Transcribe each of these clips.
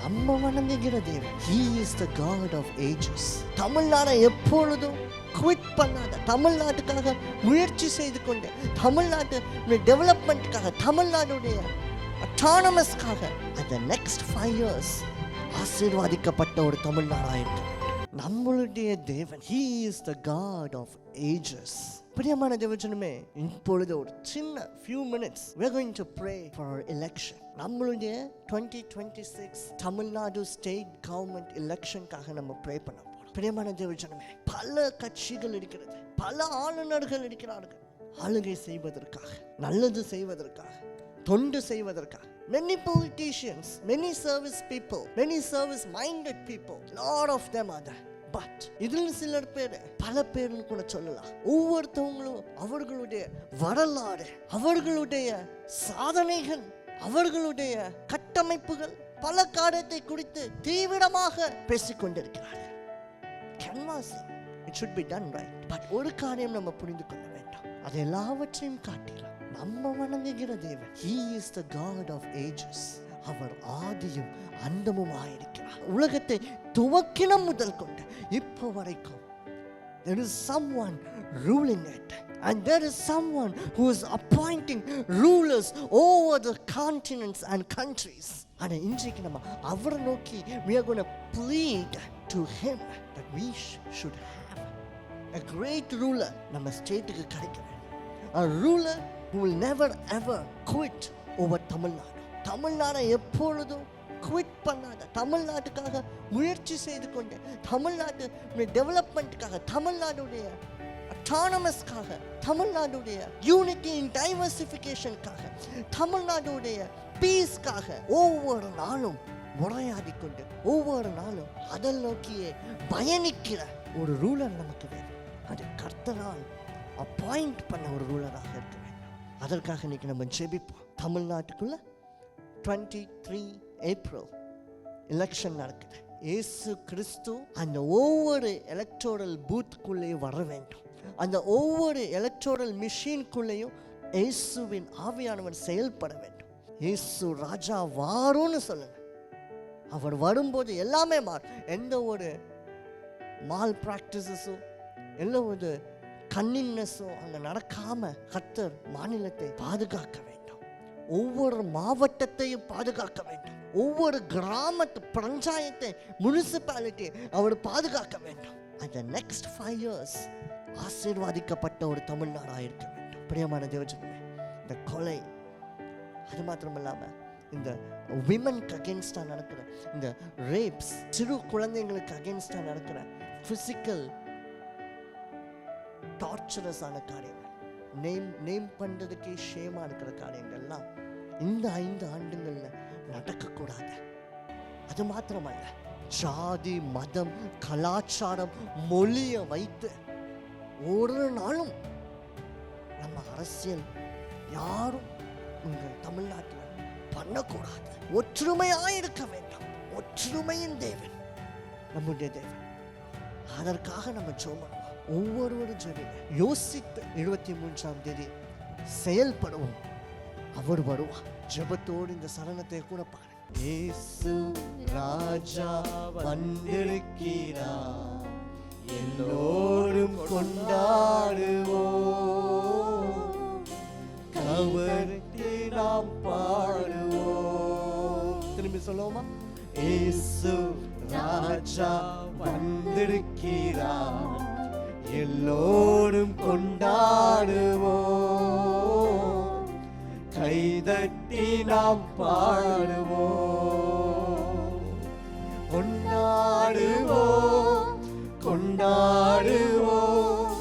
நம்ம வணங்குகிற தேவன். He is the God of ages. தமிழ்நாடை எப்பொழுதும் குவிட் பண்ணாத, தமிழ்நாட்டுக்காக முயற்சி செய்து கொண்டு, தமிழ்நாட்டு டெவலப்மெண்ட்டுக்காக, தமிழ்நாடுடைய அட்டானமஸ்க்காக அந்த நெக்ஸ்ட் 5 years ஆசீர்வாதிக்கப்பட்ட ஒரு தமிழ்நாடாயிருக்கு நம்மளுடைய தேவன். He is the God of ages. பிரியமான தேவஜனமே, இப்பொழுது ஒரு சின்ன few minutes we are going to pray for our election. நம்மளுடைய 2026 தமிழ்நாடு ஸ்டேட் கவர்மெண்ட் எலெக்ஷனுக்காக நம்ம ப்ரே பண்ண போறோம். பிரியமான தேவஜனமே, பல கட்சிகள் இருக்கிறது, பல ஆளுநர்கள் இருக்கிறார்கள், ஆளுகை செய்வதற்காக, நல்லது செய்வதற்காக, தொண்டு செய்வதற்காக. Many politicians, many service people, many service minded people, lot of them are there. But இதில் சிலர் பேர், பல பேர்னு கூட சொல்லலாம், ஒவ்வொருத்தவங்களும் அவர்களுடைய வரலாறு, அவர்களுடைய சாதனைகள், அவர்களுடைய கட்டமைப்புகள், பல காரியத்தை குறித்து தீவிரமாக பேசிக்கொண்டிருக்கிறார்கள். Canvassing, it should be done right. But ஒரு காரியம் நம்ம புரிந்து கொள்ள வேண்டும், அது எல்லாவற்றையும் காட்டிலும் நம்ம வணங்குகிற தேவன். He is the God of ages. அவர் ஆதியும் அந்தமுமாயிருக்கிறார். உலகத்தை துவக்கின முதல் கொண்டு இப்போ வரைக்கும் there is someone ruling it, and there is someone who is appointing rulers over the continents and countries. ஆனா இன்றைக்கு நம்ம அவரை நோக்கி we are going to plead to him that we should have a great ruler நம்ம ஸ்டேட்டுக்கு கிடைக்க வேண்டும். A ruler who will never ever quit over Tamil Nadu. தமிழ்நாடை எப்பொழுதும் குவிட் பண்ணாத, தமிழ்நாட்டுக்காக முயற்சி செய்து கொண்டு, தமிழ்நாட்டு டெவலப்மெண்ட்டுக்காக, தமிழ்நாடுடைய அட்டானமஸ்க்காக, தமிழ்நாடுடைய யூனிட்டி இன் டைவர்சிஃபிகேஷனுக்காக, தமிழ்நாடுடைய பீஸ்க்காக ஒவ்வொரு நாளும் முறையாடி கொண்டு, ஒவ்வொரு நாளும் அதை நோக்கியே பயணிக்கிற ஒரு ரூலர் நமக்கு வேணும். அது கர்த்தரால் அப்பாயிண்ட் பண்ண ஒரு ரூலராக இருக்க வேண்டும். அதற்காக இன்னைக்கு நம்ம ஜெபிப்போம். தமிழ்நாட்டுக்குள்ள 23 ஏப்ரல் எலெக்ஷன் நடக்குது. இயேசு கிறிஸ்து அந்த ஒவ்வொரு எலக்டோரல் பூத்துக்குள்ளேயும் வர வேண்டும். அந்த ஒவ்வொரு எலக்டோரல் மிஷின்குள்ளேயும் இயேசுவின் ஆவியானவர் செயல்பட வேண்டும். இயேசு ராஜா வாரும்னு சொல்லுங்க. அவர் வரும்போது எல்லாமே மாறும். எந்த ஒரு மால் பிராக்டிசஸும், எந்த ஒரு கன்னிங்னஸும் அங்கே நடக்காம கர்த்தர் மாநிலத்தை பாதுகாக்க வேண்டும். ஒவ்வொரு மாவட்டத்தையும் பாதுகாக்க வேண்டும். ஒவ்வொரு கிராமத்து பஞ்சாயத்தை, முனிசிபாலிட்டி அவர் பாதுகாக்க வேண்டும். அந்த நெக்ஸ்ட் 5 years ஆசீர்வாதிக்கப்பட்ட ஒரு தமிழ்நாடாக இருக்க வேண்டும். பிரியமான தேவஜனமே, இந்த கொலை, அது மாத்திரம் இல்லாம இந்த விமனுக்கு அகேன்ஸ்டா நடக்கிற இந்த ரேப்ஸ், சிறு குழந்தைங்களுக்கு அகேன்ஸ்டா நடக்கிற பிசிக்கல் டார்ச்சரஸான காரியங்கள், நேம் பண்றதுக்கே ஷேமா இருக்கிற காரியங்கள்லாம் இந்த 5 ஆண்டுகள்ல நடக்கக்கூடாது. அது மாத்திரமல்ல, ஜாதி, மதம், கலாச்சாரம், மொழியை வைத்து ஒரு நாளும் நம்ம அரசியல் யாரும் உங்கள் தமிழ்நாட்டில் பண்ணக்கூடாது. ஒற்றுமையாயிருக்க வேண்டும். ஒற்றுமையின் தேவன் நம்முடைய தேவன். அதற்காக நம்ம ஜெபம் ஒவ்வொருவரும் ஜெபிங்க. யோசித்து 23ஆம் தேதி செயல்படுவோம். அவர் வருவார். ஜெபத்தோடு இந்த சரணத்தை கூட பாருங்க. இயேசு ராஜா வந்திருக்கிறார், எல்லோரும் கொண்டாடுவோம், கவர்ந்து நாம் பாடுவோம். திரும்பி சொல்லுவோமா? இயேசு ராஜா வந்திருக்கிறார், எல்லோரும் கொண்டாடுவோம், கைதட்டி நாம் பாடுவோம். கொண்டாடுவோம், கொண்டாடுவோம்,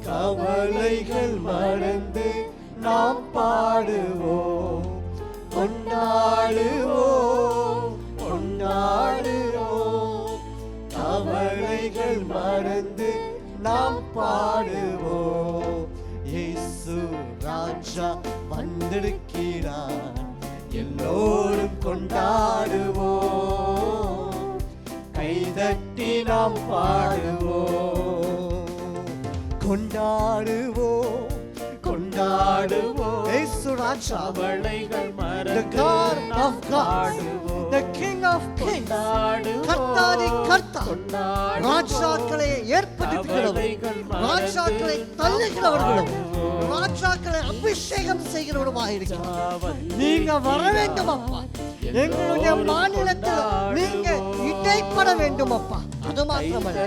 கவலைகள் மறந்து நாம் பாடுவோம். கொண்டாடுவோம், கொண்டாடுவோம், கவலைகள் மறந்து நாம் பாடுவோம். இயேசு ராஜா வந்திருக்கிறார், எல்லோரும் கொண்டாடுவோம், கைதட்டி நாம் பாடுவோம். கொண்டாடுவோம், கொண்டாடுவோம், இயேசு ராஜா, கவலைகள் மறந்து நாம் பாடுவோம். The King of Kings, ராஜாக்களை ஏற்படுத்துகிறவரும் ராஜாக்களை தள்ளுகிறவர்களும் ராஜாக்களை அபிஷேகம் செய்கிறவருமாக இருக்கிறார். நீங்க வர வேண்டும் அப்பா, எங்களுடைய மாநிலத்தில் நீங்க இடைப்பட வேண்டும் அப்பா. அது மாத்திரமல்ல,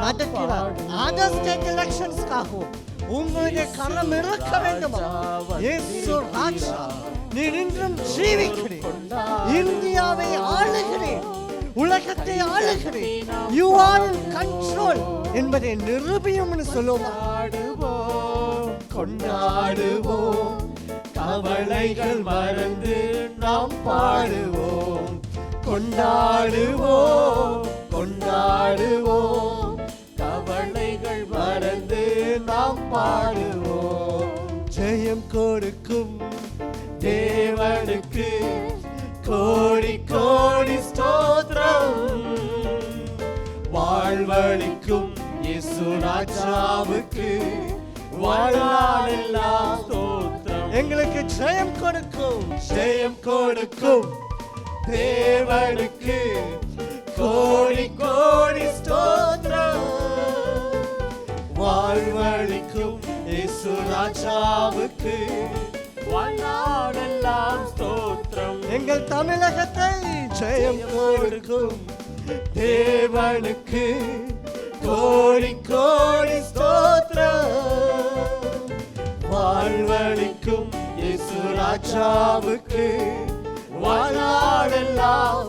நடக்கிற அதர் ஸ்டேட் எலெக்ஷன்ஸ்க்காகவும் உங்களுடைய கரம் இருக்க வேண்டும். இயேசு ராஜா, நீர் இன்றும் ஜீவிக்கிறீர், இந்தியாவை ஆளுகிறீர், உலகத்தை ஆளுகிறீர், யூ ஆர் இன் கண்ட்ரோல் என்பதை நிரூபியும் சொல்லுவோம். கொண்டாடுவோம், கவலைகள் மறந்து நாம் பாடுவோம். கொண்டாடுவோம், கொண்டாடுவோம், கவலைகள் மறந்து நாம் பாடுவோம். ஜெயம் கொடுக்கும் தேவனுக்கு கோடி கோடி ஸ்தோத்திரம். வாழ்வளிக்கும் இயேசு ராஜாவுக்கு வாழ்நாளெல்லாம் ஸ்தோத்திரம். எங்களுக்கு ஜெயம் கொடுக்கும், ஜெயம் கொடுக்கும் தேவனுக்கு கோடி கோடி ஸ்தோத்திரம். வாழ்வளிக்கும் இயேசு ராஜாவுக்கு வாழ்நாளெல்லாம் ஸ்தோத்திரம். எங்கள் தமிழகத்தை ஜெயம் கொடுக்கும் தேவனுக்கு கோடி கோடி ஸ்தோத்திரம். வாழ்வளிக்கும் இயேசு ராஜாவுக்கு வாழ்நாளெல்லாம்